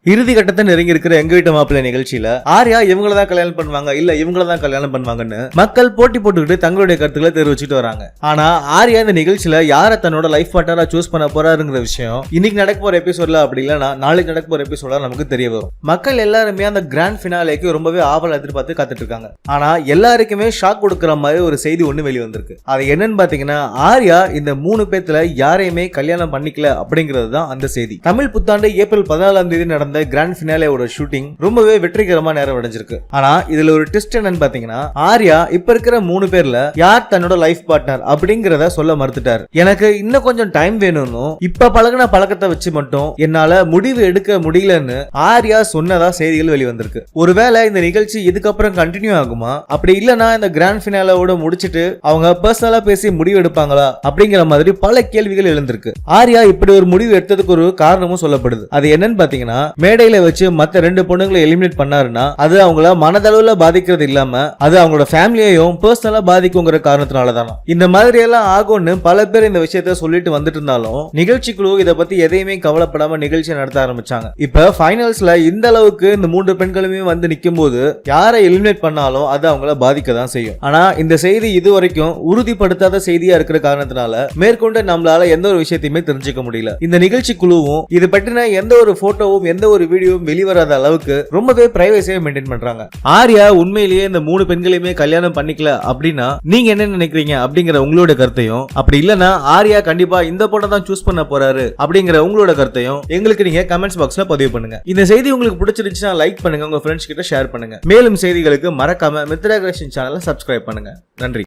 இறுதி கட்டத்தை நெருங்கி இருக்கிற எங்க வீட்டு மாப்பிள்ளை நிகழ்ச்சியில ஆர்யா இவங்களதான் கல்யாணம் பண்ணுவாங்க இல்ல இவங்களதான் கல்யாணம் பண்ணுவாங்கன்னு மக்கள் போட்டி போட்டுக்கிட்டு தங்களுடைய கருத்துக்களை தெரிவிச்சுட்டு வராங்க. ஆனா ஆர்யா இந்த நிகழ்ச்சியில யார தன்னோட லைஃப் பார்ட்னரா சூஸ் பண்ண போறாருங்கிற விஷயம் இன்னைக்கு நடக்க போற எபிசோட்ல அப்படி இல்லைன்னா நாளைக்கு நடக்க போற எபிசோட்ல நமக்கு தெரிய வரும். மக்கள் எல்லாருமே அந்த கிராண்ட் ஃபினாலேக்கு ரொம்பவே ஆவல் எதிர்பார்த்து காத்துட்டு இருக்காங்க. ஆனா எல்லாருக்குமே ஷாக் கொடுக்குற மாதிரி ஒரு செய்தி ஒண்ணு வெளியே வந்திருக்கு. அது என்னன்னு பாத்தீங்கன்னா ஆர்யா இந்த 3 பேத்துல யாரையுமே கல்யாணம் பண்ணிக்கல அப்படிங்கிறது தான் அந்த செய்தி. தமிழ் புத்தாண்டு ஏப்ரல் 14ஆம் தேதி நடந்த கிராண்ட் ஃபினாலேயோட ஷூட்டிங் ரொம்பவே வெற்றிகரமா நிறைவடைஞ்சிருக்கு. ஆனா இதுல ஒரு ட்விஸ்ட் என்னன்னு பாத்தீங்கன்னா ஆர்யா இப்ப இருக்கிற 3 பேர்ல யார் தன்னோட லைஃப் பார்ட்னர் அப்படிங்கறத சொல்ல மறுத்துட்டாரு. எனக்கு இன்னும் கொஞ்சம் டைம் வேணும்னு இப்ப பழகின பழக்கத்தை வச்சு மட்டும் என்னால முடிவு எடுக்க முடியலன்னு ஆர்யா சொன்னதா செய்திகள் வெளிவந்திருக்கு. ஒருவேளை இந்த நிகழ்ச்சி இதுக்கப்புறம் கண்டினியூ ஆகுமா, அப்படி இல்லனா இந்த கிராண்ட் ஃபினாலேவோட முடிச்சிட்டு அவங்க பர்சனலா பேசி முடிவு எடுப்பாங்களா அப்படிங்கிற மாதிரி பல கேள்விகள் எழுந்திருக்கு. ஆர்யா இப்படி ஒரு முடிவு எடுத்ததுக்கு ஒரு காரணமும் சொல்லப்படுது. அது என்னன்னு பாத்தீங்கன்னா மேடையில வச்சு மத்த 2 பொண்ணுங்களை எலிமினேட் பண்ணாருன்னா அது அவங்கள மனதளவுல பாதிக்கிறது இல்லாம அது அவங்களோட ஃபேமிலியையும் பர்சனலா பாதிக்குங்கிற காரணத்தினாலதானா. இந்த மாதிரி எல்லாம் ஆகும்னு பல பேர் இந்த விஷயத்த சொல்லிட்டு வந்துட்டு இருந்தாலும் நிகழ்ச்சிக்குழு இதை பத்தி எதையுமே கவலைப்படாம நிகழ்ச்சி நடத்த ஆரம்பிச்சாங்க. இப்ப ஃபைனல்ஸ்ல இந்த அளவுக்கு இந்த 3 பெண்களுமே வந்து நிக்கும் போது யாரை எலிமினேட் பண்ணாலும் அது அவங்கள பாதிக்க தான் செய்யும். ஆனா இந்த செய்தி இதுவரைக்கும் உறுதிப்படுத்தாத செய்தியா இருக்கிற காரணத்தினால மேற்கொண்டு நம்மளால எந்த ஒரு விஷயத்தையுமே தெரிஞ்சுக்க முடியல. இந்த நிகழ்ச்சி குழுவும் இது பற்றின எந்த ஒரு போட்டோவும் எந்த ஒரு வீடியோவும் வெளிவராத அளவுக்கு ரொம்பவே பிரைவசியை மெயின்டைன் பண்றாங்க. ஆர்யா உண்மையிலேயே இந்த 3 பெண்களையுமே கல்யாணம் பண்ணிக்கல அப்படின்னா நீங்க என்ன நினைக்கிறீங்க அப்படிங்கிற உங்களோட கருத்தையும், அப்படி இல்லனா ஆர்யா கண்டிப்பா இந்த பொண்ணை தான் சூஸ் பண்ண போறாரு அப்படிங்கிற உங்களோட கருத்தையும் எங்களுக்கு நீங்க கமெண்ட்ஸ் பாக்ஸ்ல பதிவு பண்ணுங்க. இந்த செய்தி உங்களுக்கு பிடிச்சிருந்துச்சுன்னா லைக் பண்ணுங்க, உங்க ஃப்ரெண்ட்ஸ் கிட்ட ஷேர் பண்ணுங்க. மேலும் செய்திகளுக்கு மறக்காம மித்ரா கிரியேஷன் சேனலை சப்ஸ்கிரைப் பண்ணுங்க. நன்றி.